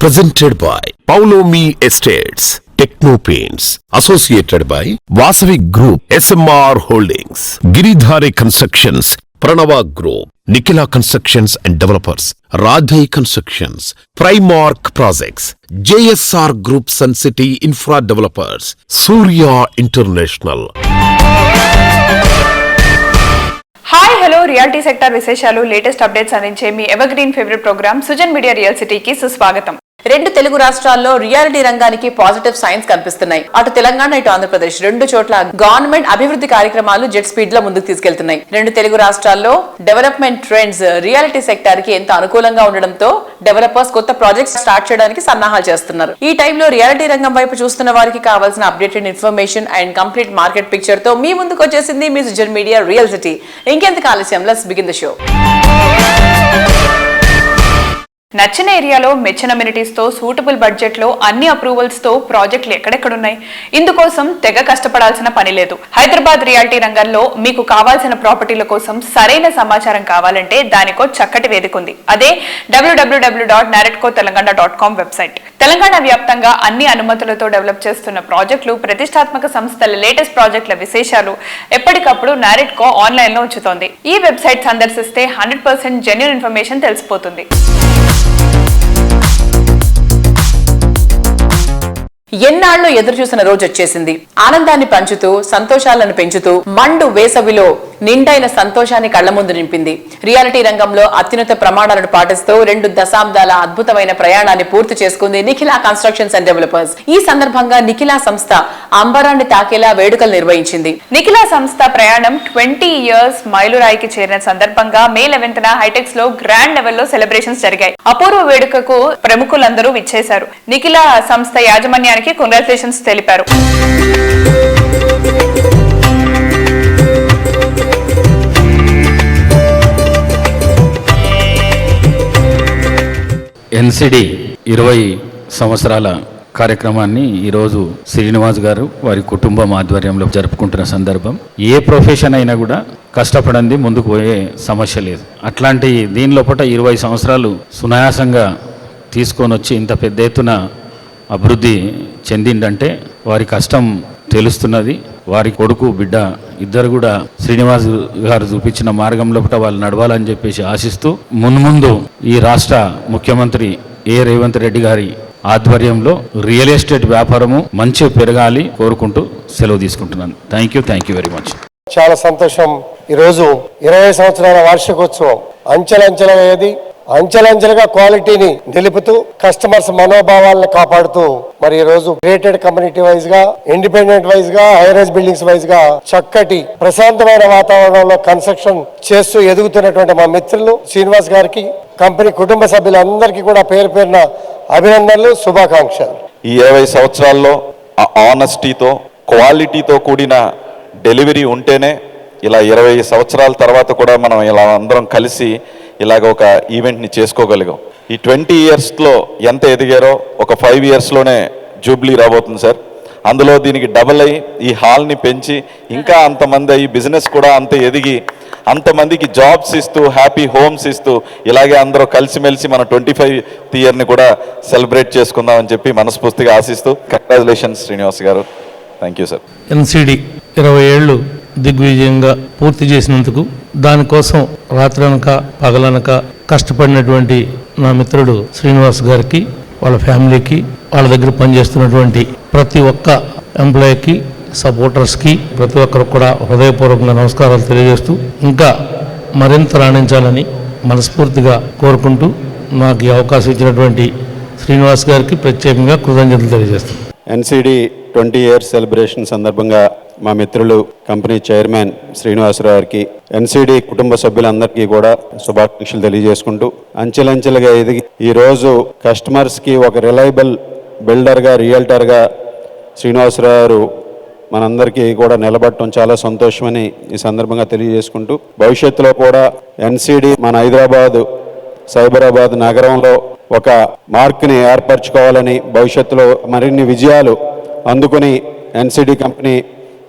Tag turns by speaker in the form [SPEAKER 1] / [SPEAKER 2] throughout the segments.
[SPEAKER 1] Presented by Paulomi Estates, Techno Paints, associated by Vasavi Group, SMR Holdings, Giridhare Constructions, Pranava Group, Nikhila Constructions and Developers, Radhe Constructions, Primark Projects, JSR Group Sun City Infra Developers, Surya International.
[SPEAKER 2] Hi hello reality sector విశేషాలు latest updates అందించే మీ ever green favourite programme Sujan media Real సిటీకి సుస్వాగతం.
[SPEAKER 3] రెండు తెలుగు రాష్ట్రాల్లో reality రంగానికి positive science కనిపిస్తున్నాయి. అటు తెలంగాణ ఇటు ఆంధ్రప్రదేశ్ రెండు చోట్ల గవర్నమెంట్ అభివృద్ధి కార్యక్రమాలు జెట్ స్పీడ్ లో ముందుకు తీసుకెళ్తున్నాయి. రెండు తెలుగు రాష్ట్రాల్లో డెవలప్మెంట్ ట్రెండ్స్ రియాలిటీ సెక్టార్ కి ఎంత అనుకూలంగా ఉండడంతో డెవలపర్స్ కొత్త ప్రాజెక్ట్స్ స్టార్ట్ చేయడానికి సన్నాహాలు చేస్తున్నారు. ఈ టైంలో రియాలిటీ రంగం వైపు చూస్తున్న వారికి కావాల్సిన updated information and complete market picture తో మీ ముందుకు వచ్చేసింది మీ సుజన్ మీడియా రియల్ సిటీ. ఇంకెందుకు ఆలస్యం, లెట్స్ బిగిన్ ది షో.
[SPEAKER 2] నచ్చిన ఏరియాలో మెచ్చిన అమ్యూనిటీస్ తో సూటబుల్ బడ్జెట్ లో అన్ని అప్రూవల్స్ తో ప్రాజెక్టులు ఎక్కడెక్కడున్నాయి. ఇందుకోసం తెగ కష్టపడాల్సిన పని లేదు. హైదరాబాద్ రియాలిటీ రంగంలో మీకు కావాల్సిన ప్రాపర్టీల కోసం సరైన సమాచారం కావాలంటే దానికో చక్కటి వేదిక ఉంది. అదే www.naretcotelangana.com వెబ్సైట్. తెలంగాణ వ్యాప్తంగా అన్ని అనుమతులతో డెవలప్ చేస్తున్న ప్రాజెక్టులు, ప్రతిష్టాత్మక సంస్థల లేటెస్ట్ ప్రాజెక్టుల విశేషాలు ఎప్పటికప్పుడు నారెట్కో ఆన్లైన్ లో ఉంచుతోంది. ఈ వెబ్సైట్ సందర్శిస్తే 100% జెన్యూన్ ఇన్ఫర్మేషన్ తెలిసిపోతుంది.
[SPEAKER 3] ఎన్నాళ్ళు ఎదురు చూసిన రోజు వచ్చేసింది. ఆనందాన్ని పంచుతూ సంతోషాలను పెంచుతూ మండు వేసవిలో నిండైన సంతోషాన్ని కళ్ల ముందు నింపింది. రియాలిటీ రంగంలో అత్యున్నత ప్రమాణాలను పాటిస్తూ 2 దశాబ్దాల అద్భుతమైన ప్రయాణాన్ని పూర్తి చేసుకుంది నిఖిలా కన్స్ట్రక్షన్స్ అండ్ డెవలపర్స్. ఈ సందర్భంగా నిఖిలా సంస్థ అంబరాన్ని తాకేలా వేడుకలు నిర్వహించింది.
[SPEAKER 2] నిఖిలా సంస్థ ప్రయాణం 20 years మైలురాయికి చేరిన సందర్భంగా మే 11న హైటెక్స్ లో గ్రాండ్ లెవెల్లో సెలబ్రేషన్స్ జరిగాయి. అపూర్వ వేడుకకు ప్రముఖులందరూ విచ్చేశారు. నిఖిలా సంస్థ యాజమాన్యానికి కంగ్రాచులేషన్స్ తెలిపారు.
[SPEAKER 4] ఎన్సిడి 20 సంవత్సరాల కార్యక్రమాన్ని ఈరోజు శ్రీనివాస్ గారు వారి కుటుంబం ఆధ్వర్యంలో జరుపుకుంటున్న సందర్భం. ఏ ప్రొఫెషన్ అయినా కూడా కష్టపడండి ముందుకు పోయే సమస్య లేదు. అట్లాంటి దీని లోపల 20 సంవత్సరాలు సునాయాసంగా తీసుకొని వచ్చి ఇంత పెద్ద ఎత్తున అభివృద్ధి చెందిందంటే వారి కష్టం తెలుస్తున్నది. వారి కొడుకు బిడ్డ ఇద్దరు కూడా శ్రీనివాస్ గారు చూపించిన మార్గంలో వాళ్ళు నడవాలని చెప్పేసి ఆశిస్తూ మున్ముందు ఈ రాష్ట్ర ముఖ్యమంత్రి రేవంత్ రెడ్డి గారి ఆధ్వర్యంలో రియల్ ఎస్టేట్ వ్యాపారము మంచి పెరగాలి కోరుకుంటూ సెలవు తీసుకుంటున్నాను. Thank you very much.
[SPEAKER 5] చాలా సంతోషం. ఈరోజు 20 సంవత్సరాల వార్షికోత్సవం అంచెలంచెలుగా క్వాలిటీని నిలుపుతూ కస్టమర్స్ మనోభావాలను కాపాడుతూ మరి ఈ రోజు గ్రేటెడ్ కమ్యూనిటీ వైజ్ గా, ఇండిపెండెంట్ వైజ్ గా, హైరైజ్ బిల్డింగ్స్ వైజ్ గా చక్కటి ప్రశాంతమైన వాతావరణంలో కన్స్ట్రక్షన్ చేస్తూ ఎదుగుతున్నటువంటి మా మిత్రులు శ్రీనివాస్ గారికి, కంపెనీ కుటుంబ సభ్యులందరికీ కూడా పేరు పేరున అభినందనలు, శుభాకాంక్షలు.
[SPEAKER 6] ఈ 20 సంవత్సరాల్లో ఆనెస్టీతో, క్వాలిటీతో కూడిన డెలివరీ ఉంటేనే ఇలా 20 సంవత్సరాల తర్వాత కూడా మనం ఇలా అందరం కలిసి ఇలాగ ఒక ఈవెంట్ని చేసుకోగలిగాం. ఈ 20 yearsలో ఎంత ఎదిగారో ఒక 5 yearsలోనే జూబ్లీ రాబోతుంది సార్. అందులో దీనికి డబల్ అయ్యి ఈ హాల్ని పెంచి ఇంకా అంతమంది ఈ బిజినెస్ కూడా అంత ఎదిగి అంతమందికి జాబ్స్ ఇస్తూ హ్యాపీ హోమ్స్ ఇస్తూ ఇలాగే అందరూ కలిసిమెలిసి మన 25th yearని కూడా సెలబ్రేట్ చేసుకుందామని చెప్పి మనస్ఫూర్తిగా ఆశిస్తూ కంగ్రాచులేషన్స్ శ్రీనివాస్ గారు. Thank you sir.
[SPEAKER 7] ఎన్సిడి 20 ఏళ్ళు దిగ్విజయంగా పూర్తి చేసినందుకు, దానికోసం రాత్రనక పగలనక కష్టపడినటువంటి నా మిత్రుడు శ్రీనివాస్ గారికి, వాళ్ళ ఫ్యామిలీకి, వాళ్ళ దగ్గర పనిచేస్తున్నటువంటి ప్రతి ఒక్క ఎంప్లాయీకి, సపోర్టర్స్కి, ప్రతి ఒక్కరు కూడా హృదయపూర్వకంగా నమస్కారాలు తెలియజేస్తూ ఇంకా మరింత రాణించాలని మనస్ఫూర్తిగా కోరుకుంటూ నాకు ఈ అవకాశం ఇచ్చినటువంటి శ్రీనివాస్ గారికి ప్రత్యేకంగా కృతజ్ఞతలు తెలియజేస్తాను.
[SPEAKER 8] ఎన్సిడి 20 years సెలబ్రేషన్ సందర్భంగా మా మిత్రులు కంపెనీ చైర్మన్ శ్రీనివాసరావు గారికి, ఎన్సిడి కుటుంబ సభ్యులందరికీ కూడా శుభాకాంక్షలు తెలియజేసుకుంటూ అంచెలంచెలుగా ఎదిగి ఈరోజు కస్టమర్స్కి ఒక రిలయబుల్ బిల్డర్గా, రియల్టర్గా శ్రీనివాసరావు గారు మనందరికీ కూడా నిలబడటం చాలా సంతోషమని ఈ సందర్భంగా తెలియజేసుకుంటూ భవిష్యత్తులో కూడా ఎన్సిడి మన సైబరాబాద్ నగరంలో ఒక మార్క్ని ఏర్పరచుకోవాలని, భవిష్యత్తులో మరిన్ని విజయాలు అందుకుని ఎన్సిడి కంపెనీ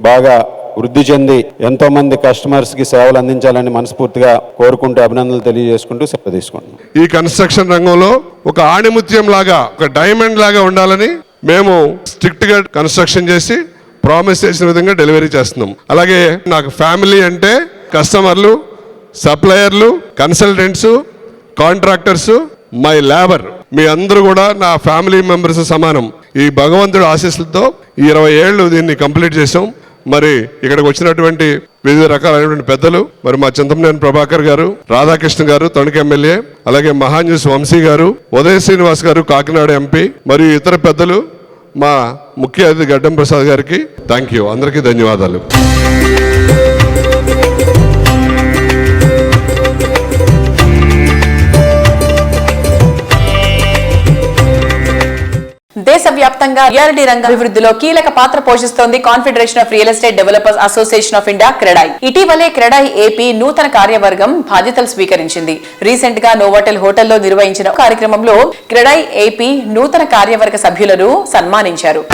[SPEAKER 8] బాగా వృద్ధి చెంది ఎంతో మంది కస్టమర్స్కి సేవలు అందించాలని మనస్ఫూర్తిగా కోరుకుంటూ అభినందనలు తెలియజేసుకుంటూ సెలవు తీసుకుంటున్నాం.
[SPEAKER 9] ఈ కన్స్ట్రక్షన్ రంగంలో ఒక ఆణిముత్యం లాగా, ఒక డైమండ్ లాగా ఉండాలని మేము స్ట్రిక్ట్ గా కన్స్ట్రక్షన్ చేసి ప్రామిస్ చేసిన విధంగా డెలివరీ చేస్తున్నాం. అలాగే నాకు ఫ్యామిలీ అంటే కస్టమర్లు, సప్లయర్లు, కన్సల్టెంట్స్, కాంట్రాక్టర్స్, మై లేబర్, మీ అందరూ కూడా నా ఫ్యామిలీ మెంబర్స్ సమానం. ఈ భగవంతుడి ఆశీస్సులతో 20 ఏళ్ళు దీన్ని కంప్లీట్ చేసాం. మరి ఇక్కడికి వచ్చినటువంటి వివిధ రకాలైనటువంటి పెద్దలు, మరి మా చింతమనేని ప్రభాకర్ గారు, రాధాకృష్ణ గారు తణుకు ఎమ్మెల్యే, అలాగే మహాన్యూస్ వంశీ గారు, ఉదయ శ్రీనివాస్ గారు కాకినాడ ఎంపీ, మరియు ఇతర పెద్దలు, మా ముఖ్య అతిథి గడ్డం ప్రసాద్ గారికి థ్యాంక్ యూ. అందరికీ ధన్యవాదాలు.
[SPEAKER 3] దేశవ్యాప్తంగా రియాలిటీ రంగ అభివృద్ధిలో కీలక పాత్ర పోషిస్తోంది confederation of real estate developers association of India CREDAI. ఇటీవలే క్రెడాయ్ ఏపీ నూతన కార్యవర్గం బాధ్యతలు స్వీకరించింది. రీసెంట్ గా నోవాటెల్ హోటల్లో నిర్వహించిన కార్యక్రమంలో క్రెడాయ్ ఏపీ నూతన కార్యవర్గ సభ్యులను సన్మానించారు.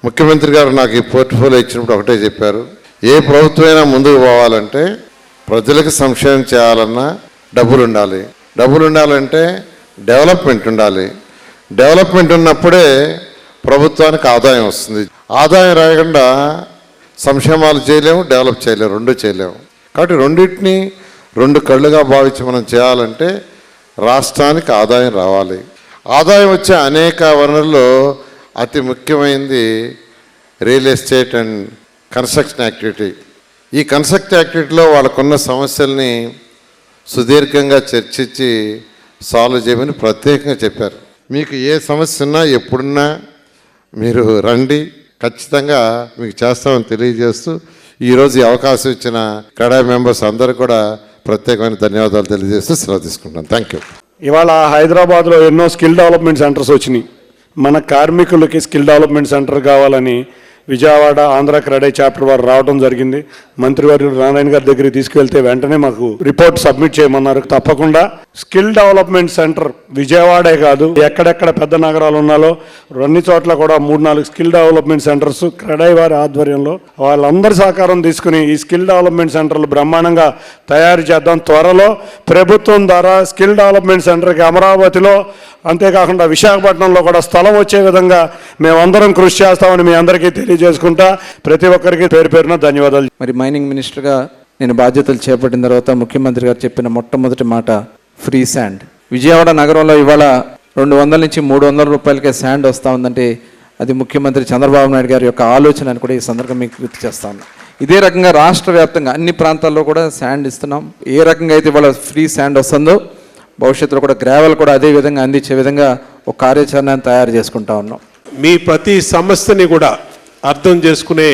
[SPEAKER 10] ముఖ్యమంత్రి గారు నాకు ఈ పోర్ట్ఫోలియో ఇచ్చినప్పుడు ఒకటే చెప్పారు, ఏ ప్రభుత్వమైనా ముందుకు పోవాలంటే ప్రజలకు సంక్షేమం చేయాలన్నా డబ్బులు ఉండాలి, డబ్బులు ఉండాలంటే డెవలప్మెంట్ ఉండాలి, డెవలప్మెంట్ ఉన్నప్పుడే ప్రభుత్వానికి ఆదాయం వస్తుంది. ఆదాయం రాకుండా సంక్షేమాలు చేయలేము, డెవలప్ చేయలేము, రెండు చేయలేము. కాబట్టి రెండింటిని రెండు కళ్ళుగా భావించి మనం చేయాలంటే రాష్ట్రానికి ఆదాయం రావాలి. ఆదాయం వచ్చే అనేక వనరుల్లో అతి ముఖ్యమైనది real estate and construction activity. ఈ కన్స్ట్రక్షన్ యాక్టివిటీలో వాళ్ళకున్న సమస్యల్ని సుదీర్ఘంగా చర్చించి సాల్వ్ చేయమని ప్రత్యేకంగా చెప్పారు. మీకు ఏ సమస్య ఉన్నా ఎప్పుడున్నా మీరు రండి, ఖచ్చితంగా మీకు చేస్తామని తెలియజేస్తూ ఈరోజు ఈ అవకాశం ఇచ్చిన క్రెడాయ్ మెంబర్స్ అందరూ కూడా ప్రత్యేకమైన ధన్యవాదాలు తెలియజేస్తూ సెలవు తీసుకుంటాను. Thank you.
[SPEAKER 11] ఇవాళ హైదరాబాద్లో ఎన్నో స్కిల్ డెవలప్మెంట్ సెంటర్స్ వచ్చినాయి. మన కార్మికులకి స్కిల్ డెవలప్మెంట్ సెంటర్ కావాలని విజయవాడ ఆంధ్ర క్రెడాయ్ చాప్టర్ వారు రావడం జరిగింది. మంత్రివర్యులు నారాయణ గారి దగ్గరికి తీసుకెళ్తే వెంటనే మాకు రిపోర్ట్ సబ్మిట్ చేయమన్నారు. తప్పకుండా స్కిల్ డెవలప్మెంట్ సెంటర్ విజయవాడే కాదు, ఎక్కడెక్కడ పెద్ద నగరాలు ఉన్నాలో అన్ని చోట్ల కూడా 3-4 స్కిల్ డెవలప్మెంట్ సెంటర్స్ క్రెడాయ్ వారి ఆధ్వర్యంలో వాళ్ళందరి సహకారం తీసుకుని ఈ స్కిల్ డెవలప్మెంట్ సెంటర్లు బ్రహ్మాండంగా తయారు చేద్దాం. త్వరలో ప్రభుత్వం ద్వారా స్కిల్ డెవలప్మెంట్ సెంటర్కి అమరావతిలో, అంతేకాకుండా విశాఖపట్నంలో కూడా స్థలం వచ్చే విధంగా మేమందరం కృషి చేస్తామని మీ అందరికీ తెలియజేసుకుంటా ప్రతి ఒక్కరికి పేరు పేరున ధన్యవాదాలు.
[SPEAKER 12] మరి మైనింగ్ మినిస్టర్గా నేను బాధ్యతలు చేపట్టిన తర్వాత ముఖ్యమంత్రి గారు చెప్పిన మొట్టమొదటి మాట ఫ్రీ శాండ్. విజయవాడ నగరంలో ఇవాళ 200 నుంచి 300 రూపాయలకే శాండ్ వస్తూ ఉందంటే అది ముఖ్యమంత్రి చంద్రబాబు నాయుడు గారి యొక్క ఆలోచన అని కూడా ఈ సందర్భంగా మీకు గుర్తు చేస్తాను. ఇదే రకంగా రాష్ట్ర వ్యాప్తంగా అన్ని ప్రాంతాల్లో కూడా శాండ్ ఇస్తున్నాం. ఏ రకంగా అయితే ఇవాళ ఫ్రీ శాండ్ వస్తుందో భవిష్యత్తులో కూడా గ్రావెల్ కూడా అదే విధంగా అందించే విధంగా ఒక కార్యాచరణను తయారు చేసుకుంటా ఉన్నాం.
[SPEAKER 13] మీ ప్రతి సమస్యని కూడా అర్థం చేసుకునే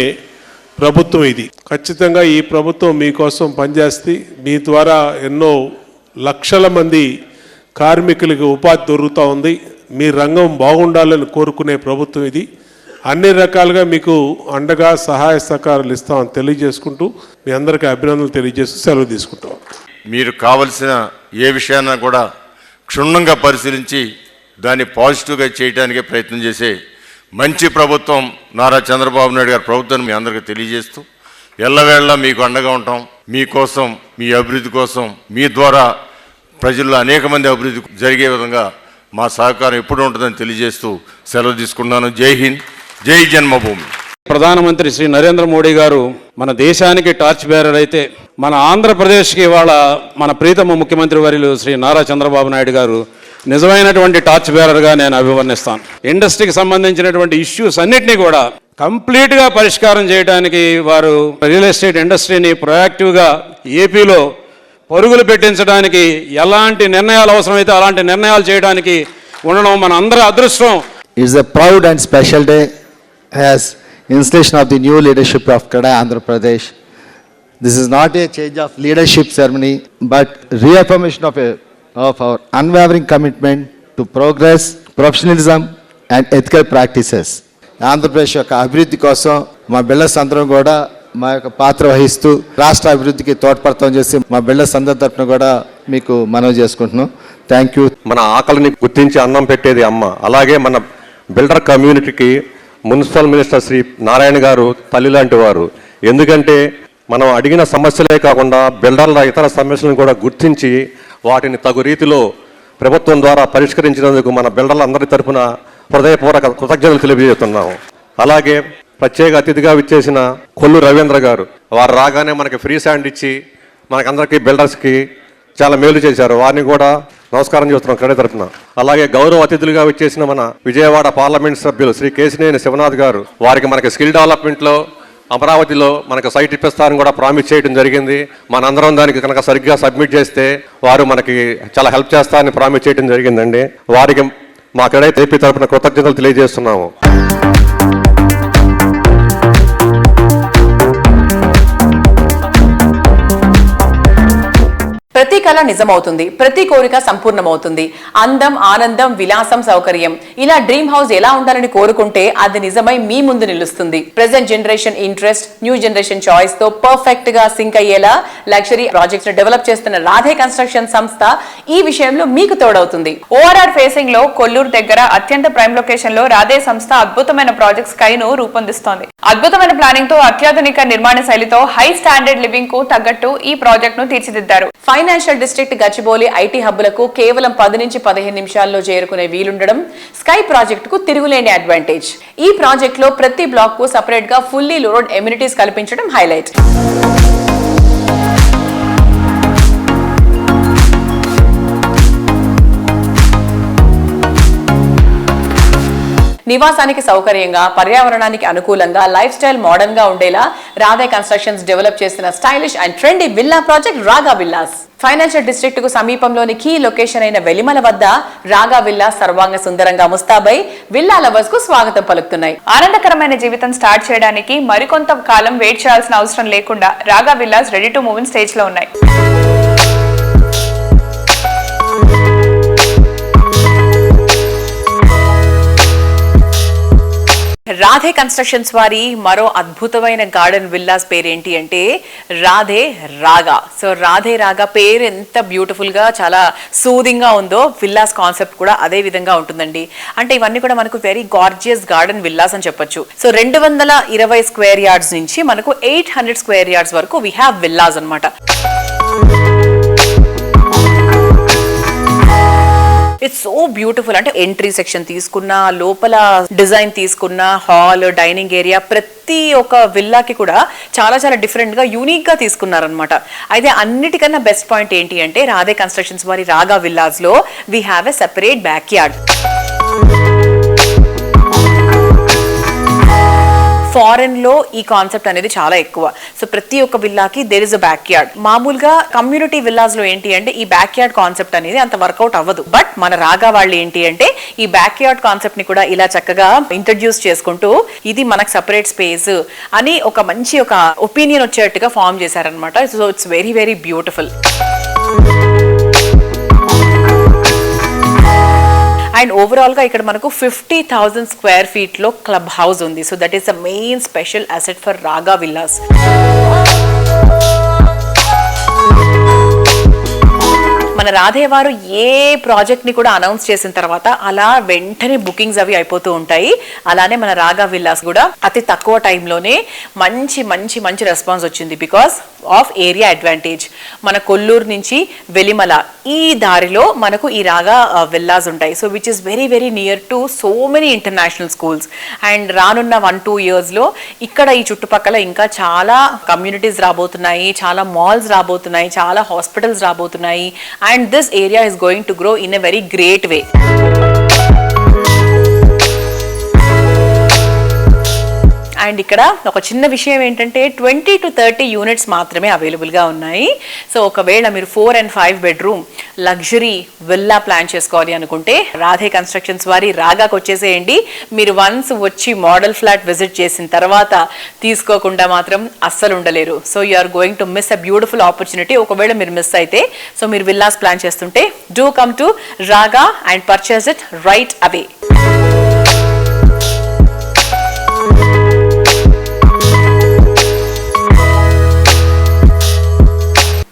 [SPEAKER 13] ప్రభుత్వం ఇది. ఖచ్చితంగా ఈ ప్రభుత్వం మీకోసం పనిచేస్తే మీ ద్వారా ఎన్నో లక్షల మంది కార్మికులకు ఉపాధి దొరుకుతూ ఉంది. మీ రంగం బాగుండాలని కోరుకునే ప్రభుత్వం ఇది. అన్ని రకాలుగా మీకు అండగా సహాయ సహకారాలు ఇస్తామని తెలియజేసుకుంటూ మీ అందరికీ అభినందనలు తెలియజేస్తూ సెలవు తీసుకుంటాం.
[SPEAKER 14] మీరు కావలసిన ఏ విషయాన్ని కూడా క్షుణ్ణంగా పరిశీలించి దాన్ని పాజిటివ్గా చేయడానికే ప్రయత్నం చేసే మంచి ప్రభుత్వం నారా చంద్రబాబు నాయుడు గారి ప్రభుత్వాన్ని మీ అందరికీ తెలియజేస్తూ ఎల్లవేళ మీకు అండగా ఉంటాం. మీకోసం, మీ అభివృద్ధి కోసం, మీ ద్వారా ప్రజల్లో అనేక మంది అభివృద్ధి జరిగే విధంగా మా సహకారం ఎప్పుడు ఉంటుందని తెలియజేస్తూ సెలవు తీసుకున్నాను. జై హింద్, జై జన్మభూమి.
[SPEAKER 4] ప్రధానమంత్రి శ్రీ నరేంద్ర మోడీ గారు మన దేశానికి టార్చ్ బేరర్ అయితే మన ఆంధ్రప్రదేశ్కి ఇవాళ మన ప్రీతమ ముఖ్యమంత్రి వర్యులు శ్రీ నారా చంద్రబాబు నాయుడు గారు నిజమైనటువంటి టార్చ్ బేరర్గా నేను అభివర్ణిస్తాను. ఇండస్ట్రీకి సంబంధించినటువంటి ఇష్యూస్ అన్నిటినీ కూడా కంప్లీట్గా పరిష్కారం చేయడానికి వారు రియల్ ఎస్టేట్ ఇండస్ట్రీని ప్రొయాక్టివ్గా ఏపీలో పరుగులు పెట్టించడానికి ఎలాంటి నిర్ణయాలు అవసరమైతే అలాంటి నిర్ణయాలు చేయడానికి ఉండడం మన అందరి అదృష్టం.
[SPEAKER 12] It's a proud and special day as installation of the new leadership of CREDAI Andhra Pradesh. This is not a change of leadership ceremony, but reaffirmation of our unwavering commitment to progress, professionalism and ethical practices. Andhra Pradesh యొక్క అభివృద్ధి కోసం మా builders అందరం కూడా మా యొక్క పాత్ర వహిస్తూ రాష్ట్ర అభివృద్ధికి తోడ్పడతాం చేసి మా బిల్డర్స్ అందరి తరఫున కూడా మీకు మనవి చేసుకుంటున్నాం.
[SPEAKER 8] Thank you.
[SPEAKER 15] మన ఆకలిని గుర్తించి అన్నం పెట్టేది అమ్మ. అలాగే మన బిల్డర్ కమ్యూనిటీకి మున్సిపల్ మినిస్టర్ శ్రీ నారాయణ గారు తల్లి లాంటి వారు. ఎందుకంటే మనం అడిగిన సమస్యలే కాకుండా బిల్డర్ల ఇతర సమస్యలను కూడా గుర్తించి వాటిని తగు రీతిలో ప్రభుత్వం ద్వారా పరిష్కరించినందుకు మన బిల్డర్లందరి తరఫున హృదయపూర్వక కృతజ్ఞతలు తెలియజేస్తున్నాము. అలాగే ప్రత్యేక అతిథిగా విచ్చేసిన కొల్లు రవీంద్ర గారు, వారు రాగానే మనకి ఫ్రీ శాండ్ ఇచ్చి మనకందరికీ బిల్డర్స్కి చాలా మేలు చేశారు. వారిని కూడా నమస్కారం చేస్తున్నాం క్రెడిట్ తరఫున. అలాగే గౌరవ అతిథులుగా విచ్చేసిన మన విజయవాడ పార్లమెంట్ సభ్యులు శ్రీ కేశినేని శివనాథ్ గారు, వారికి మనకి స్కిల్ డెవలప్మెంట్లో అమరావతిలో మనకు సైట్ ఇప్పిస్తారని కూడా ప్రామిస్ చేయడం జరిగింది. మనందరం దానికి కనుక సరిగ్గా సబ్మిట్ చేస్తే వారు మనకి చాలా హెల్ప్ చేస్తారని ప్రామిస్ చేయడం జరిగిందండి. వారికి మా క్రెడిట్ ఏపీ తరఫున కృతజ్ఞతలు తెలియజేస్తున్నాము.
[SPEAKER 3] ప్రతి కళ నిజమవుతుంది, ప్రతి కోరిక సంపూర్ణమవుతుంది. అందం, ఆనందం, విలాసం, సౌకర్యం, ఇలా డ్రీమ్ హౌస్ ఎలా ఉండాలని కోరుకుంటే అది నిజమై మీ ముందు నిలుస్తుంది. Present generation interest, new generation choice తో పర్ఫెక్ట్ గా సింక్ అయ్యేలా లగ్జరీ ప్రాజెక్ట్స్ ను డెవలప్ చేస్తున్న రాధే కన్స్ట్రక్షన్ సంస్థ ఈ విషయంలో మీకు తోడవుతుంది.
[SPEAKER 2] ఓఆర్ఆర్ ఫేసింగ్ లో కొల్లూరు దగ్గర అత్యంత ప్రైమ్ లొకేషన్ లో రాధే సంస్థ అద్భుతమైన ప్రాజెక్ట్ స్కై ను రూపొందిస్తోంది. అద్భుతమైన ప్లానింగ్ తో అత్యాధునిక నిర్మాణ శైలితో హై స్టాండర్డ్ లివింగ్ కు తగ్గట్టు ఈ ప్రాజెక్ట్ ను తీర్చిదిద్దారు.
[SPEAKER 3] ఫైనాన్షియల్ డిస్ట్రిక్ట్ గచ్చిబౌలి ఐటీ హబ్బులకు కేవలం 10 నుంచి 15 నిమిషాల్లో చేరుకునే వీలుండడం స్కై ప్రాజెక్ట్ కు తిరుగులేని అడ్వాంటేజ్. ఈ ప్రాజెక్ట్ లో ప్రతి బ్లాక్ కు సెపరేట్ గా ఫుల్లీ లోడెడ్ ఎమ్యూనిటీస్ కల్పించడం హైలైట్. నివాసానికి సౌకర్యంగా, పర్యావరణానికి అనుకూలంగా, లైఫ్ స్టైల్ మోడర్న్ గా ఉండేలా రాధే కన్స్ట్రక్షన్స్ డెవలప్ చేసిన stylish and trendy villa project రాగా విల్లాస్. ఫైనాన్షియల్ డిస్ట్రిక్ట్ కు సమీపంలోని కీ లొకేషన్ అయిన వెలిమల వద్ద రాగా విల్లా సర్వాంగ సుందరంగా ముస్తాబై విల్లా లవర్స్ కు స్వాగతం పలుకుతున్నాయి.
[SPEAKER 2] ఆనందకరమైన జీవితం స్టార్ట్ చేయడానికి మరికొంత కాలం వెయిట్ చేయాల్సిన అవసరం లేకుండా రాగా villas ready to move in stage లో ఉన్నాయి. రాధే కన్స్ట్రక్షన్స్ వారి మరో అద్భుతమైన గార్డెన్ విల్లాస్ పేరేంటి అంటే రాధే రాగా. సో రాధే రాగా పేరు ఎంత బ్యూటిఫుల్ గా, చాలా సూదింగ్ గా ఉందో విల్లాస్ కాన్సెప్ట్ కూడా అదే విధంగా ఉంటుందండి. అంటే ఇవన్నీ కూడా మనకు వెరీ గార్జియస్ గార్డెన్ విల్లాస్ అని చెప్పొచ్చు. సో 220 స్క్వేర్ యార్డ్స్ నుంచి మనకు 800 స్క్వేర్ యార్డ్స్ వరకు వీ హ్యావ్ విల్లాస్ అన్నమాట. It's so beautiful. అంటే ఎంట్రీ సెక్షన్ తీసుకున్నా, లోపల డిజైన్ తీసుకున్నా, హాల్, డైనింగ్ ఏరియా, ప్రతి ఒక్క విల్లాకి కూడా చాలా చాలా డిఫరెంట్ గా, యూనిక్ గా తీసుకున్నారనమాట. అయితే అన్నిటికన్నా బెస్ట్ పాయింట్ ఏంటి అంటే రాధే కన్స్ట్రక్షన్స్ వారి రాగా విల్లాస్ లో we have a separate backyard. Foreign లో ఈ కాన్సెప్ట్ అనేది చాలా ఎక్కువ. సో ప్రతి ఒక్క విల్లాకి there is a backyard. మామూలుగా కమ్యూనిటీ విల్లాస్ లో ఏంటి అంటే ఈ బ్యాక్ యార్డ్ కాన్సెప్ట్ అనేది అంత వర్కౌట్ అవ్వదు. బట్ మన రాగా వాళ్ళు ఏంటి అంటే ఈ బ్యాక్ యార్డ్ కాన్సెప్ట్ ని కూడా ఇలా చక్కగా ఇంట్రడ్యూస్ చేసుకుంటూ ఇది మనకు సపరేట్ స్పేస్ అని ఒక మంచి ఒక ఒపీనియన్ వచ్చేట్టుగా ఫామ్ చేశారనమాట. So it's very very beautiful. And overall గా ఇక్కడ మనకు 50,000 స్క్వేర్ ఫీట్ లో క్లబ్ హౌస్ ఉంది. So that is the main special asset for రాగా విల్లాస్. మన రాధే వారు ఏ ప్రాజెక్ట్ ని కూడా అనౌన్స్ చేసిన తర్వాత అలా వెంటనే బుకింగ్స్ అవి అయిపోతూ ఉంటాయి. అలానే మన రాగా విల్లాస్ కూడా అతి తక్కువ టైంలోనే మంచి మంచి మంచి రెస్పాన్స్ వచ్చింది బికాస్ ఆఫ్ ఏరియా అడ్వాంటేజ్. మన కొల్లూరు నుంచి వెలిమల ఈ దారిలో మనకు ఈ రాగా విల్లాస్ ఉంటాయి. So which is very very near to so many international schools. And రానున్న 1-2 years లో ఇక్కడ ఈ చుట్టుపక్కల ఇంకా చాలా కమ్యూనిటీస్ రాబోతున్నాయి, చాలా మాల్స్ రాబోతున్నాయి, చాలా హాస్పిటల్స్ రాబోతున్నాయి. And this area is going to grow in a very great way. And ఇక్కడ ఒక చిన్న విషయం ఏంటంటే 20 to 30 యూనిట్స్ మాత్రమే అవైలబుల్గా ఉన్నాయి. సో ఒకవేళ మీరు 4 and 5 bedroom luxury villa plan చేసుకోవాలి అనుకుంటే రాధే కన్స్ట్రక్షన్స్ వారి రాగాకు వచ్చేసేయండి. మీరు వన్స్ వచ్చి మోడల్ ఫ్లాట్ విజిట్ చేసిన తర్వాత తీసుకోకుండా మాత్రం అస్సలు ఉండలేరు. So you are going to miss a beautiful opportunity. ఒకవేళ మీరు మిస్ అయితే, సో మీరు విల్లాస్ ప్లాన్ చేస్తుంటే do come to Raga and purchase it right away.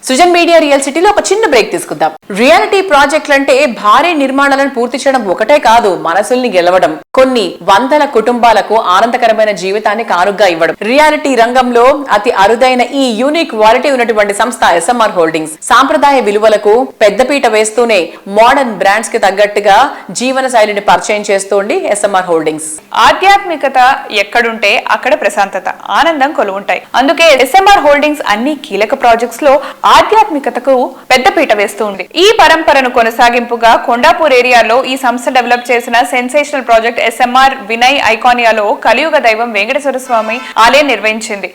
[SPEAKER 2] Sujan media
[SPEAKER 3] real సిటీలో ఒక చిన్న బ్రేక్ తీసుకుందాం. రియాలిటీ ప్రాజెక్టులు అంటే భారీ నిర్మాణాలను పూర్తి చేయడం ఒకటే కాదు, మనసుల్ని గెలవడం, కొన్ని వందల కుటుంబాలకు ఆనందకరమైన జీవితాన్ని కానుగ్గా ఇవ్వడం. రియాలిటీ రంగంలో అతి అరుదైన ఈ యూనిక్ క్వాలిటీ ఉన్నటువంటి సంస్థ ఎస్ఎంఆర్ హోల్డింగ్స్. సాంప్రదాయ విలువలకు పెద్దపీట వేస్తూనే మోడర్న్ బ్రాండ్స్ కి తగ్గట్టుగా జీవన శైలిని పరిచయం చేస్తోంది ఎస్ఎంఆర్ హోల్డింగ్స్.
[SPEAKER 2] ఆధ్యాత్మికత ఎక్కడుంటే అక్కడ ప్రశాంతత, ఆనందం కొలువుంటాయి. అందుకే ఎస్ఎంఆర్ హోల్డింగ్స్ అన్ని కీలక ప్రాజెక్ట్స్ లో ఆధ్యాత్మికతకు పెద్దపీట వేస్తుంది. ఈ పరంపరను కొనసాగింపుగా కొండాపూర్ ఏరియాలో ఈ సంస్థ డెవలప్ చేసిన సెన్సేషనల్ ప్రాజెక్ట్ ఎస్ఎంఆర్ వినయ్ ఐకానియాలో కలియుగ దైవం వెంకటేశ్వర స్వామి ఆలయం నిర్వహించింది.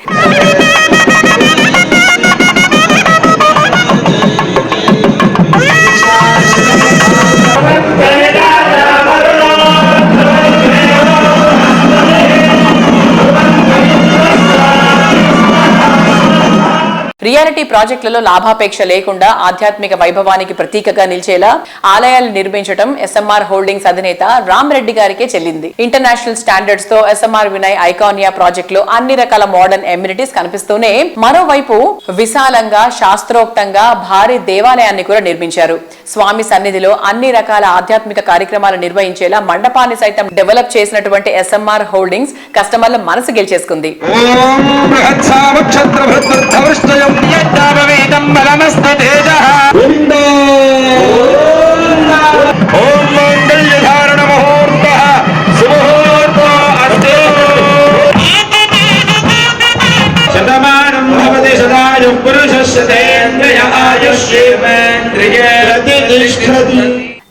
[SPEAKER 3] రియాలిటీ ప్రాజెక్టులలో లాభాపేక్ష లేకుండా ఆధ్యాత్మిక వైభవానికి ప్రతీకగా నిలిచేలా ఆలయాలు నిర్మించడం ఎస్ఎంఆర్ హోల్డింగ్స్ అధినేత రామ్ రెడ్డి గారికే చెల్లింది. ఇంటర్నేషనల్ స్టాండర్డ్స్ తో ఎస్ఎంఆర్ వినయ్ ఐకానియా ప్రాజెక్ట్ లో అన్ని రకాల మోడర్న్ ఎమ్యూనిటీస్ కనిపిస్తూనే మరోవైపు విశాలంగా శాస్త్రోక్తంగా భారీ దేవాలయాన్ని కూడా నిర్మించారు. స్వామి సన్నిధిలో అన్ని రకాల ఆధ్యాత్మిక కార్యక్రమాలు నిర్వహించేలా మండపాన్ని సైతం డెవలప్ చేసినటువంటి ఎస్ఎంఆర్ హోల్డింగ్స్ కస్టమర్ల మనసు గెలిచేసుకుంది.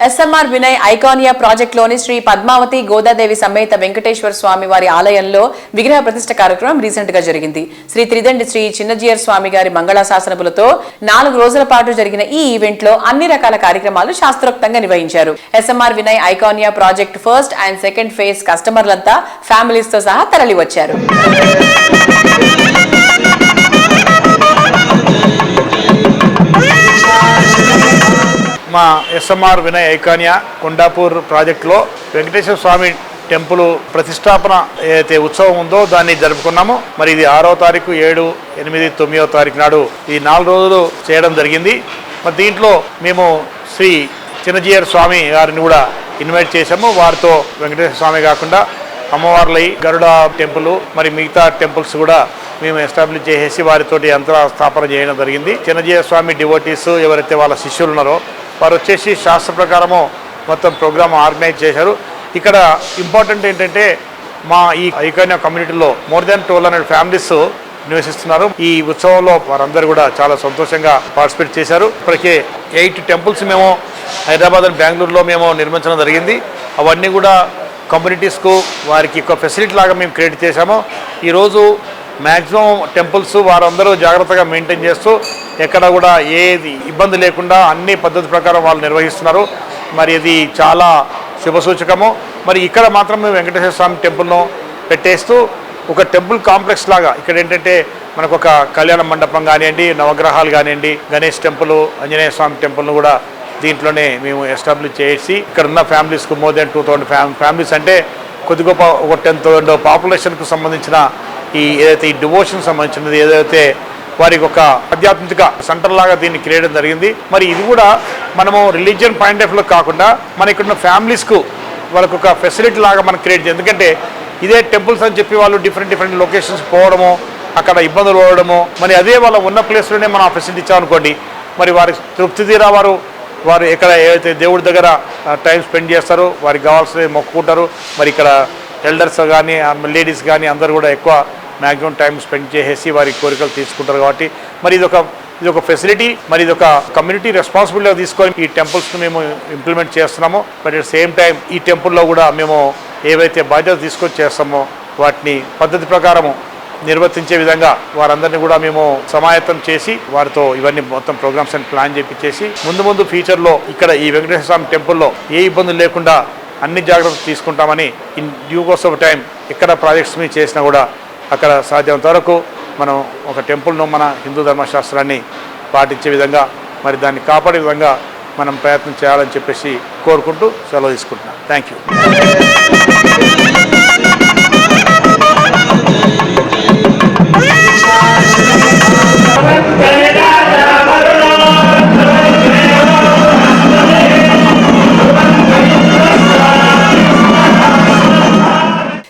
[SPEAKER 3] ఎస్ఎంఆర్ వినయ్ ఐకానియా ప్రాజెక్ట్ లోని శ్రీ పద్మావతి గోదాదేవి సమేత వెంకటేశ్వర స్వామి వారి ఆలయంలో విగ్రహ ప్రతిష్ఠ కార్యక్రమం రీసెంట్ గా జరిగింది. శ్రీ త్రిదండి శ్రీ చిన్నజీయర్ స్వామి గారి మంగళాశాసనములతో 4 రోజుల పాటు జరిగిన ఈ ఈవెంట్ లో అన్ని రకాల కార్యక్రమాలు శాస్త్రోక్తంగా నిర్వహించారు. SMR Vinay Iconia project first and second phase కస్టమర్లంతా ఫ్యామిలీస్ తో సహా తరలి వచ్చారు.
[SPEAKER 16] మా ఎస్ఎంఆర్ వినయ్ ఐకానియా కొండాపూర్ ప్రాజెక్టులో వెంకటేశ్వర స్వామి టెంపుల్ ప్రతిష్టాపన ఏదైతే ఉత్సవం ఉందో దాన్ని జరుపుకున్నాము. మరి ఇది 6వ తారీఖు, 7, 8, 9వ తారీఖు నాడు ఈ 4 రోజులు చేయడం జరిగింది. మరి దీంట్లో మేము శ్రీ చిన్నజీయర్ స్వామి గారిని కూడా ఇన్వైట్ చేశాము. వారితో వెంకటేశ్వర స్వామి కాకుండా అమ్మవార్లై గరుడ టెంపుల్ మరి మిగతా టెంపుల్స్ కూడా మేము ఎస్టాబ్లిష్ చేసేసి వారితోటి యంత్ర స్థాపన చేయడం జరిగింది. చిన్నజీయర్ స్వామి డివోటీస్ ఎవరైతే వాళ్ళ శిష్యులు ఉన్నారో వారు వచ్చేసి శాస్త్ర ప్రకారము మొత్తం ప్రోగ్రామ్ ఆర్గనైజ్ చేశారు. ఇక్కడ ఇంపార్టెంట్ ఏంటంటే మా ఈ ఐకానియా కమ్యూనిటీలో మోర్ దాన్ 1200 ఫ్యామిలీస్ నివసిస్తున్నారు. ఈ ఉత్సవంలో వారందరూ కూడా చాలా సంతోషంగా పార్టిసిపేట్ చేశారు. ఇప్పటికే 8 టెంపుల్స్ మేము హైదరాబాద్ అండ్ బెంగళూరులో మేము నిర్మించడం జరిగింది. అవన్నీ కూడా కమ్యూనిటీస్కు వారికి ఒక ఫెసిలిటీ లాగా మేము క్రియేట్ చేశాము. ఈరోజు మ్యాక్సిమం టెంపుల్స్ వారందరూ జాగ్రత్తగా మెయింటైన్ చేస్తూ ఎక్కడ కూడా ఏది ఇబ్బంది లేకుండా అన్ని పద్ధతి ప్రకారం వాళ్ళు నిర్వహిస్తున్నారు. మరి ఇది చాలా శుభసూచకము. మరి ఇక్కడ మాత్రం మేము వెంకటేశ్వర స్వామి టెంపుల్ను పెట్టేస్తూ ఒక టెంపుల్ కాంప్లెక్స్ లాగా ఇక్కడ ఏంటంటే మనకు ఒక కళ్యాణ మండపం కానివ్వండి, నవగ్రహాలు కానివ్వండి, గణేష్ టెంపుల్, ఆంజనేయ స్వామి టెంపుల్ను కూడా దీంట్లోనే మేము ఎస్టాబ్లిష్ చేసి ఇక్కడ ఉన్న ఫ్యామిలీస్కు మోర్ దెన్ 2000 ఫ్యామిలీస్ అంటే కొద్ది గొప్ప ఒక 10,000 పాపులేషన్కు సంబంధించిన ఈ ఏదైతే ఈ డివోషన్ సంబంధించినది ఏదైతే వారికి ఒక ఆధ్యాత్మిక సెంటర్ లాగా దీన్ని క్రియేట్ జరిగింది. మరి ఇది కూడా మనము రిలీజియన్ పాయింట్ ఆఫ్ వ్యూలో కాకుండా మన ఇక్కడ ఉన్న ఫ్యామిలీస్కు వాళ్ళకు ఒక ఫెసిలిటీ లాగా మనం క్రియేట్ చేయాలి. ఎందుకంటే ఇదే టెంపుల్స్ అని చెప్పి వాళ్ళు డిఫరెంట్ లొకేషన్స్ పోవడము, అక్కడ ఇబ్బందులు పడడము, మరి అదే వాళ్ళ ఉన్న ప్లేస్లోనే మనం ఆ ఫెసిలిటీ ఇచ్చామనుకోండి మరి వారికి తృప్తి తీరా వారు ఎక్కడ ఏదైతే దేవుడి దగ్గర టైం స్పెండ్ చేస్తారో వారికి కావాల్సినవి మొక్కుకుంటారు. మరి ఇక్కడ ఎల్డర్స్ కానీ లేడీస్ కానీ అందరూ కూడా ఎక్కువ మ్యాక్సిమం టైం స్పెండ్ చేసేసి వారి కోరికలు తీసుకుంటారు. కాబట్టి మరి ఇది ఒక ఫెసిలిటీ, మరి ఇది ఒక కమ్యూనిటీ రెస్పాన్సిబిలిటీగా తీసుకొని ఈ టెంపుల్స్ను మేము ఇంప్లిమెంట్ చేస్తున్నాము. బట్ అట్ సేమ్ టైం ఈ టెంపుల్లో కూడా మేము ఏవైతే బాధ్యత తీసుకొని చేస్తామో వాటిని పద్ధతి ప్రకారము నిర్వర్తించే విధంగా వారందరినీ కూడా మేము సమాయత్తం చేసి వారితో ఇవన్నీ మొత్తం ప్రోగ్రామ్స్ అని ప్లాన్ చేపించేసి ముందు ఫ్యూచర్లో ఇక్కడ ఈ వెంకటేశ్వర స్వామి టెంపుల్లో ఏ ఇబ్బందులు లేకుండా అన్ని జాగ్రత్తలు తీసుకుంటామని in due course of time ఎక్కడ ప్రాజెక్ట్స్ మీద చేసినా కూడా అక్కడ సాధ్యమంత వరకు మనం ఒక టెంపుల్ను మన హిందూ ధర్మశాస్త్రాన్ని పాటించే విధంగా మరి దాన్ని కాపాడే విధంగా మనం ప్రయత్నం చేయాలని చెప్పేసి కోరుకుంటూ సెలవు తీసుకుంటున్నాను. Thank you.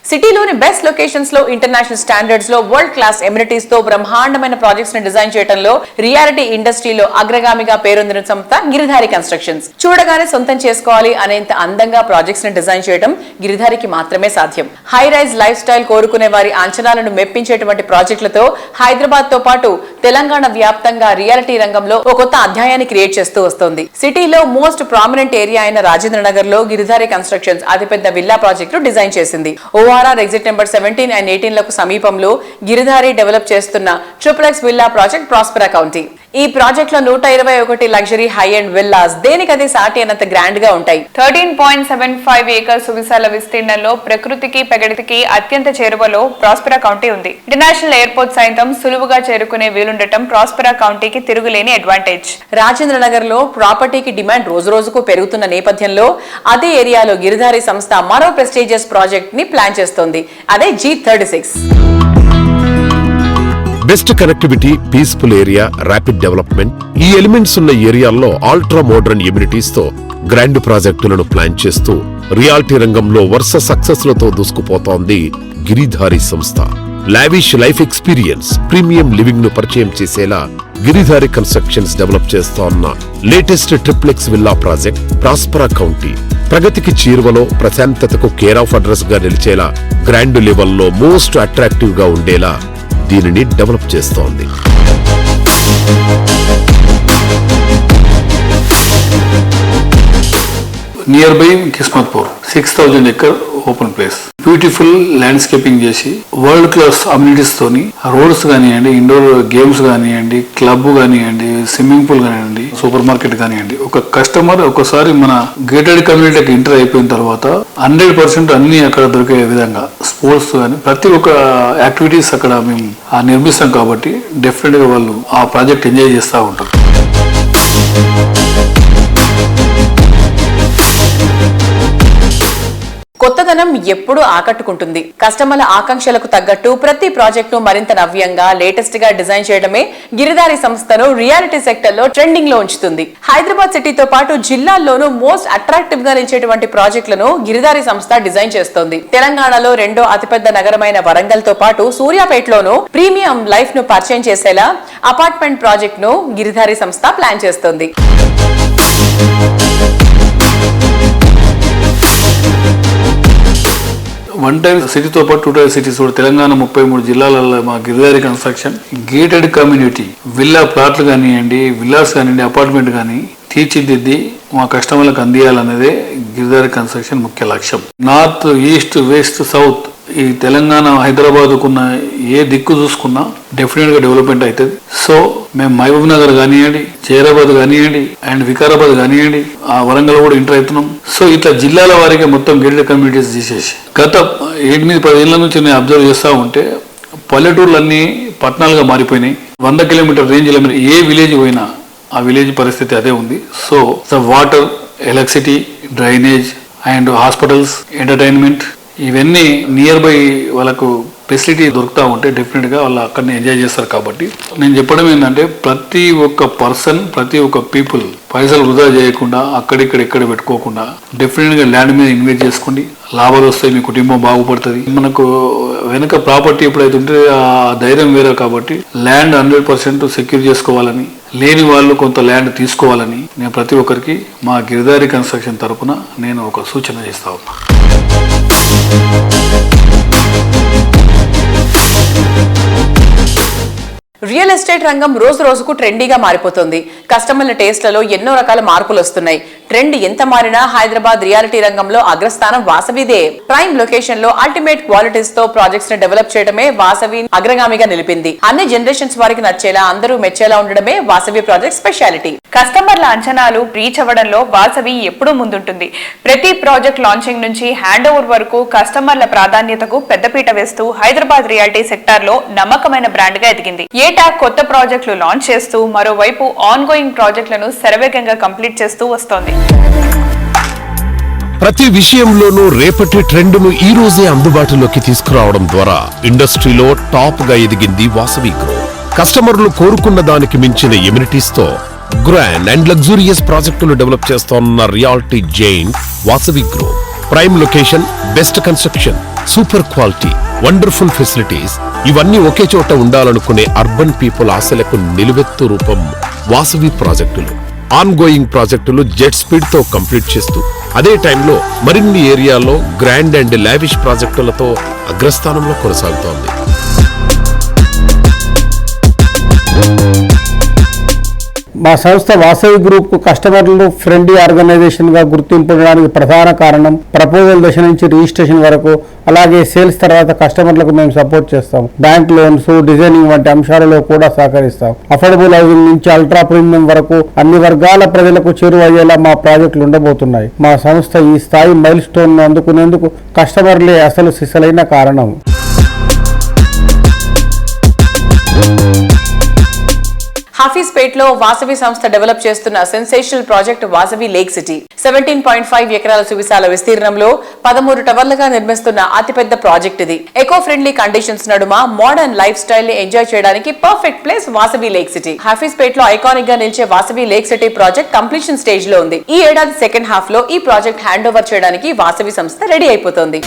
[SPEAKER 3] సిటీలోని బెస్ట్ లొకేషన్స్ లో ఇంటర్నేషనల్ స్టాండర్డ్స్ లో వరల్డ్ క్లాస్ ఎమ్యూనిటీస్ తో బ్రహ్మాండమైన ప్రాజెక్ట్స్ ని డిజైన్ చేయడంలో రియాలిటీ ఇండస్ట్రీలో అగ్రగామిగా పేరొందిన సంస్థ గిరిధారి కన్స్ట్రక్షన్స్. చూడగానే సొంతం చేసుకోవాలి అనేంత అందంగా ప్రాజెక్ట్స్ ని డిజైన్ చేయడం గిరిధారికి మాత్రమే సాధ్యం. హై రైజ్ లైఫ్ స్టైల్ కోరుకునే వారి అంచనాలను మెప్పించేటువంటి ప్రాజెక్టులతో హైదరాబాద్ తో పాటు తెలంగాణ వ్యాప్తంగా రియాలిటీ రంగంలో ఒక కొత్త అధ్యాయాన్ని క్రియేట్ చేస్తూ వస్తోంది. సిటీలో మోస్ట్ ప్రామినెంట్ ఏరియా అయిన రాజేంద్ర నగర్ లో గిరిధారి కన్స్ట్రక్షన్స్ అతిపెద్ద విల్లా ప్రాజెక్టు డిజైన్ చేసింది. ఓఆర్ఆర్ ఎగ్జిట్ నెంబర్ 17 and 18 లకు సమీపంలో గిరిధారి డెవలప్ చేస్తున్న triplex villa project Prospera county. ఈ ప్రాజెక్ట్ లో 121 లగ్జరీ హై అండ్ విల్లాస్ దేనికదే సాటి అన్నంత గ్రాండ్ గా ఉంటాయి.
[SPEAKER 2] 13.75 ఏకర్స్ సువిశాల విస్తీర్ణంలో ప్రకృతికి ప్రగతికి అత్యంత చేరువలో ప్రాస్పెరా కౌంటీ ఉంది. ఇంటర్నేషనల్ ఎయిర్పోర్ట్ సైతం సులువుగా చేరుకునే వీలుండటం ప్రాస్పెరా కౌంటీకి తిరుగులేని అడ్వాంటేజ్.
[SPEAKER 3] రాజేంద్ర నగర్ లో ప్రాపర్టీకి డిమాండ్ రోజు రోజుకు పెరుగుతున్న నేపథ్యంలో అదే ఏరియాలో గిరిధారి సంస్థ మరో ప్రెస్టీజియస్ ప్రాజెక్ట్ ని ప్లాన్ చేస్తోంది. అదే G36.
[SPEAKER 1] Best connectivity, peaceful area, rapid development, ఈ ఎలిమెంట్స్ ఉన్న ఏరియాల్లో అల్ట్రా మోడర్న్ ఎమ్యూనిటీస్ తో గ్రాండ్ ప్రాజెక్టులను ప్లాన్ చేస్తూ రియాలిటీ రంగంలో వరుస సక్సెస్లతో దూసుకుపోతోంది గిరిధారి సంస్థ. Lavish life experience, premium living ను పరిచయం చేసేలా గిరిధారి కన్స్ట్రక్షన్స్ డెవలప్ చేస్తోన్న latest triplex villa project Prospera county ప్రగతికి చేరువలో ప్రశాంతతకు కేర్ ఆఫ్ అడ్రస్ గా నిలిచేలా గ్రాండ్ లెవెల్లో మోస్ట్ అట్రాక్టివ్ గా ఉండేలా దీనిని డెవలప్ చేస్తోంది.
[SPEAKER 17] Near by Kismatpur 6000 acre open place, beautiful landscaping చేసి వరల్డ్ క్లాస్ అమ్యూనిటీస్ తోని రోడ్స్ కానివ్వండి, ఇండోర్ గేమ్స్ కానివ్వండి, క్లబ్ కానివ్వండి, స్విమ్మింగ్ పూల్ కానివ్వండి, సూపర్ మార్కెట్ కానివ్వండి. ఒక కస్టమర్ ఒకసారి మన గేటెడ్ కమ్యూనిటీకి ఎంటర్ అయిపోయిన తర్వాత 100% అన్ని అక్కడ దొరికే విధంగా స్పోర్ట్స్ కానీ ప్రతి ఒక్క యాక్టివిటీస్ అక్కడ మేము నిర్మిస్తాం కాబట్టి డెఫినెట్ గా వాళ్ళు ఆ ప్రాజెక్ట్ ఎంజాయ్ చేస్తూ ఉంటారు.
[SPEAKER 3] కొత్తదనం ఎప్పుడూ ఆకట్టుకుంటుంది. కస్టమర్ల ఆకాంక్షలకు తగ్గట్టు ప్రతి ప్రాజెక్ట్ ను మరింత నవ్యంగా లేటెస్ట్ గా డిజైన్ చేయడమే గిరిధారి సంస్థను రియాలిటీ సెక్టర్ లో ట్రెండింగ్ లో ఉంచుతుంది. హైదరాబాద్ సిటీతో పాటు జిల్లాల్లోనూ మోస్ట్ అట్రాక్టివ్ గా నిలిచేటువంటి ప్రాజెక్టులను గిరిధారి సంస్థ డిజైన్ చేస్తోంది. తెలంగాణలో రెండో అతిపెద్ద నగరమైన వరంగల్ తో పాటు సూర్యాపేటలోనూ ప్రీమియం లైఫ్ ను పరిచయం చేసేలా అపార్ట్మెంట్ ప్రాజెక్ట్ ను గిరిధారి సంస్థ ప్లాన్ చేస్తోంది.
[SPEAKER 17] వన్ టైం సిటీతో పాటు 2 టైర్ సిటీస్ కూడా తెలంగాణ 33 జిల్లాలలో మా Giridhari construction gated community villa ప్లాట్లు కానివ్వండి, విల్లాస్ కానివ్వండి, అపార్ట్మెంట్ కానీ తీర్చిదిద్ది మా కస్టమర్లకు అందియాలనేదే గిరిధారి కన్స్ట్రక్షన్ ముఖ్య లక్ష్యం. నార్త్, ఈస్ట్, వెస్ట్, సౌత్ ఈ తెలంగాణ హైదరాబాద్కున్న ఏ దిక్కు చూసుకున్నా డెఫినెట్ గా డెవలప్మెంట్ అవుతుంది. సో మేము మహబూబ్ నగర్ కానివ్వండి, జైరాబాద్ కానివ్వండి అండ్ వికారాబాద్ కానివ్వండి, ఆ వరంగల్ కూడా ఎంటర్ అవుతున్నాం. సో ఇట్లా జిల్లాల వారికి మొత్తం గేటెడ్ కమ్యూనిటీస్ తీసేసి గత 8-10 ఏళ్ల నుంచి నేను అబ్జర్వ్ చేస్తూ ఉంటే పల్లెటూర్లన్నీ పట్టణాలుగా మారిపోయినాయి. 100 కిలోమీటర్ రేంజ్లో ఏ విలేజ్ పోయినా ఆ విలేజ్ పరిస్థితి అదే ఉంది. So water, electricity, drainage and hospitals, entertainment ఇవన్నీ నియర్ బై వాళ్ళకు ఫెసిలిటీ దొరుకుతూ ఉంటే డెఫినెట్ గా వాళ్ళు అక్కడనే ఎంజాయ్ చేస్తారు. కాబట్టి నేను చెప్పడం ఏంటంటే ప్రతి ఒక్క పర్సన్, ప్రతి ఒక్క పీపుల్ పైసలు వృధా చేయకుండా ఎక్కడ పెట్టుకోకుండా డెఫినెట్ గా ల్యాండ్ మీద ఇన్వెస్ట్ చేసుకోండి. లాభాలు వస్తాయి, మీ కుటుంబం బాగుపడుతుంది. మనకు వెనక ప్రాపర్టీ ఎప్పుడైతే ఉంటే ఆ ధైర్యం వేరే. కాబట్టి ల్యాండ్ 100% సెక్యూర్ చేసుకోవాలని, లేని వాళ్ళు కొంత ల్యాండ్ తీసుకోవాలని నేను ప్రతి ఒక్కరికి మా గిరిధారి కన్స్ట్రక్షన్ తరఫున నేను ఒక సూచన చేస్తా ఉన్నా.
[SPEAKER 3] రియల్ ఎస్టేట్ రంగం రోజు రోజుకు ట్రెండీగా మారిపోతుంది. కస్టమర్ల టేస్ట్లలో ఎన్నో రకాల మార్పులు వస్తున్నాయి. ట్రెండ్ ఎంత మారినా హైదరాబాద్ రియాలిటీ రంగంలో అగ్రస్థానం వాసవిదే. ప్రైమ్ లొకేషన్ లో అల్టిమేట్ క్వాలిటీస్ తో ప్రాజెక్ట్స్ ని డెవలప్ చేయడమే వాసవి అగ్రగామిగా నిలిపింది. అన్ని జనరేషన్స్ వారికి నచ్చేలా, అందరూ మెచ్చేలా ఉండడమే వాసవి ప్రాజెక్ట్ స్పెషాలిటీ.
[SPEAKER 2] కస్టమర్ల అంచనాలు రీచ్ అవ్వడంలో వాసవి ఎప్పుడూ ముందుంటుంది. ప్రతి ప్రాజెక్ట్ లాంచింగ్ నుంచి హ్యాండ్ ఓవర్ వరకు కస్టమర్ల ప్రాధాన్యతకు పెద్దపీట వేస్తూ హైదరాబాద్ రియాలిటీ సెక్టార్ లో నమ్మకమైన బ్రాండ్ గా ఎదిగింది. ఏటా కొత్త ప్రాజెక్టులు లాంచ్ చేస్తూ మరోవైపు ఆన్ గోయింగ్ ప్రాజెక్టులను శరవేగంగా కంప్లీట్ చేస్తూ వస్తోంది.
[SPEAKER 1] ప్రతి విషయంలోనూ రేపటి ట్రెండ్ను ఈ రోజే అందుబాటులోకి తీసుకురావడం ద్వారా ఇండస్ట్రీలో టాప్ గా ఎదిగింది వాసవి గ్రూప్. కస్టమర్లు కోరుకున్న దానికి మించిన ఎమ్యూనిటీస్ తో గ్రాండ్ అండ్ లగ్జూరియస్ ప్రాజెక్టులు డెవలప్ చేస్తోన్న reality giant Vasavi group. Prime location, best construction, super quality, wonderful facilities ఇవన్నీ ఒకే చోట ఉండాలనుకునే అర్బన్ పీపుల్ ఆశలకు నిలువెత్తు రూపం వాసవి ప్రాజెక్టులు. ఆన్ గోయింగ్ ప్రాజెక్టులు జెట్ స్పీడ్ తో కంప్లీట్ చేస్తూ అదే టైంలో మరిన్ని ఏరియాల్లో గ్రాండ్ అండ్ లావిష్ ప్రాజెక్టులతో అగ్రస్థానంలో కొనసాగుతోంది.
[SPEAKER 5] మా సంస్థ వాసవి గ్రూప్ కస్టమర్లు ఫ్రెండ్లీ ఆర్గనైజేషన్ గా గుర్తింపడానికి ప్రధాన కారణం ప్రపోజల్ దశ నుంచి రిజిస్ట్రేషన్ వరకు, అలాగే సేల్స్ తర్వాత కస్టమర్లకు మేము సపోర్ట్ చేస్తాం. బ్యాంక్ లోన్స్, డిజైనింగ్ వంటి అంశాలలో కూడా సహకరిస్తాం. అఫోర్డబుల్ హౌసింగ్ నుంచి అల్ట్రా ప్రీమియం వరకు అన్ని వర్గాల ప్రజలకు చేరువయ్యేలా మా ప్రాజెక్టులు ఉండబోతున్నాయి. మా సంస్థ ఈ స్థాయి మైల్ స్టోన్ అందుకునేందుకు కస్టమర్లే అసలు సిసలైన కారణం.
[SPEAKER 3] హఫీజ్పేట్ లో వాసవి సంస్థ డెవలప్ చేస్తున్న sensational project Vasavi Lake city 17.5 ఎకరాల సువిశాల విస్తీర్ణంలో 13 టవర్లుగా నిర్మిస్తున్న అతిపెద్ద ప్రాజెక్ట్ ఇది. ఎకో ఫ్రెండ్లీ కండిషన్స్ నడుమ మోడర్న్ లైఫ్ స్టైల్ ని ఎంజాయ్ చేయడానికి perfect place Vasavi Lake city. Hafeezpet లో ఐకానిక్ గా నిలిచే Vasavi Lake city project completion stage లో ఉంది. ఈ ఏడాది సెకండ్ హాఫ్ లో ఈ ప్రాజెక్ట్ హ్యాండ్ ఓవర్ చేయడానికి వాసవి సంస్థ రెడీ అయిపోతోంది.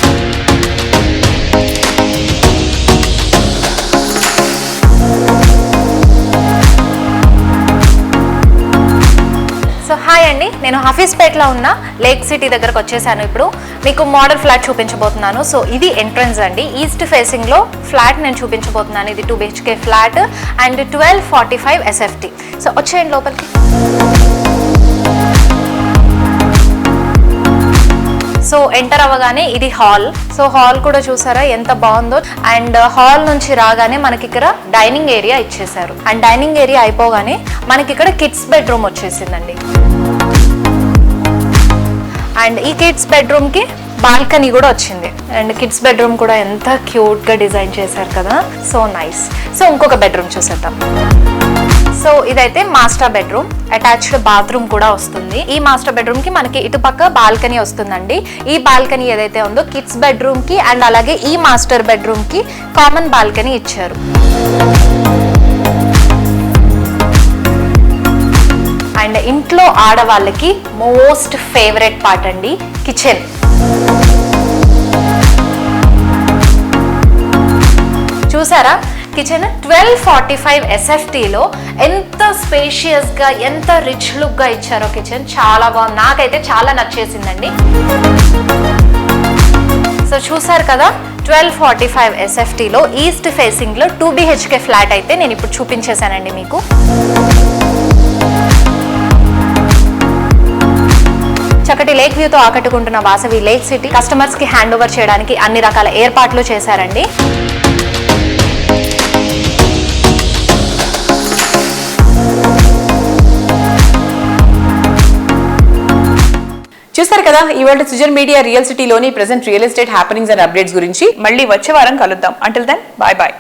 [SPEAKER 18] సో హాయ్ అండి, నేను హఫీజ్పేట్లో ఉన్న లేక్ సిటీ దగ్గరకు వచ్చేసాను. ఇప్పుడు మీకు మోడల్ ఫ్లాట్ చూపించబోతున్నాను. సో ఇది ఎంట్రన్స్ అండి, ఈస్ట్ ఫేసింగ్లో ఫ్లాట్ నేను చూపించబోతున్నాను. ఇది 2 BHK flat and 1245 SFT. So వచ్చేయండి లోపలికి. సో ఎంటర్ అవ్వగానే ఇది హాల్. సో హాల్ కూడా చూసారా ఎంత బాగుందో. అండ్ హాల్ నుంచి రాగానే మనకి ఇక్కడ డైనింగ్ ఏరియా ఇచ్చేసారు. అండ్ డైనింగ్ ఏరియా అయిపోగానే మనకి ఇక్కడ కిడ్స్ బెడ్రూమ్ వచ్చేసిందండి. అండ్ ఈ కిడ్స్ బెడ్రూమ్ కి బాల్కనీ కూడా వచ్చింది. అండ్ కిడ్స్ బెడ్రూమ్ కూడా ఎంత క్యూట్ గా డిజైన్ చేశారు కదా, సో నైస్. సో ఇంకొక బెడ్రూమ్ చూసేద్దాం. సో ఇదైతే మాస్టర్ బెడ్రూమ్, అటాచ్డ్ బాత్రూమ్ కూడా వస్తుంది. ఈ మాస్టర్ బెడ్రూమ్ కి మనకి ఇటుపక్క బాల్కనీ వస్తుందండి. ఈ బాల్కనీ ఏదైతే ఉందో కిడ్స్ బెడ్రూమ్ కి అండ్ అలాగే ఈ మాస్టర్ బెడ్రూమ్ కి కామన్ బాల్కనీ ఇచ్చారు. అండ్ ఇంట్లో ఆడవాళ్ళకి మోస్ట్ ఫేవరెట్ పార్ట్ అండి కిచెన్. చూసారా కిచెన్ 1245 SFTలో ఎంత స్పేషియస్ గా ఎంత రిచ్ లుక్ గా ఇచ్చారో కిచెన్. చాలా బాగుంది, నాకైతే చాలా నచ్చేసిందండి. సో చూసారు కదా 1245 SFTలో ఈస్ట్ ఫేసింగ్ లో 2 BHK ఫ్లాట్ అయితే నేను ఇప్పుడు చూపించేశానండి మీకు. చక్కటి లేక్ వ్యూతో ఆకట్టుకుంటున్న వాసవి లేక్ సిటీ కస్టమర్స్ కి హ్యాండ్ ఓవర్ చేయడానికి అన్ని రకాల ఏర్పాట్లు చేశారండి.
[SPEAKER 3] చూస్తారు కదా ఇవాళ సుజన్ మీడియా రియల్ సిటీలోని present real estate happenings and updates గురించి.
[SPEAKER 2] మళ్ళీ వచ్చే వారం కలుద్దాం. Until then bye bye.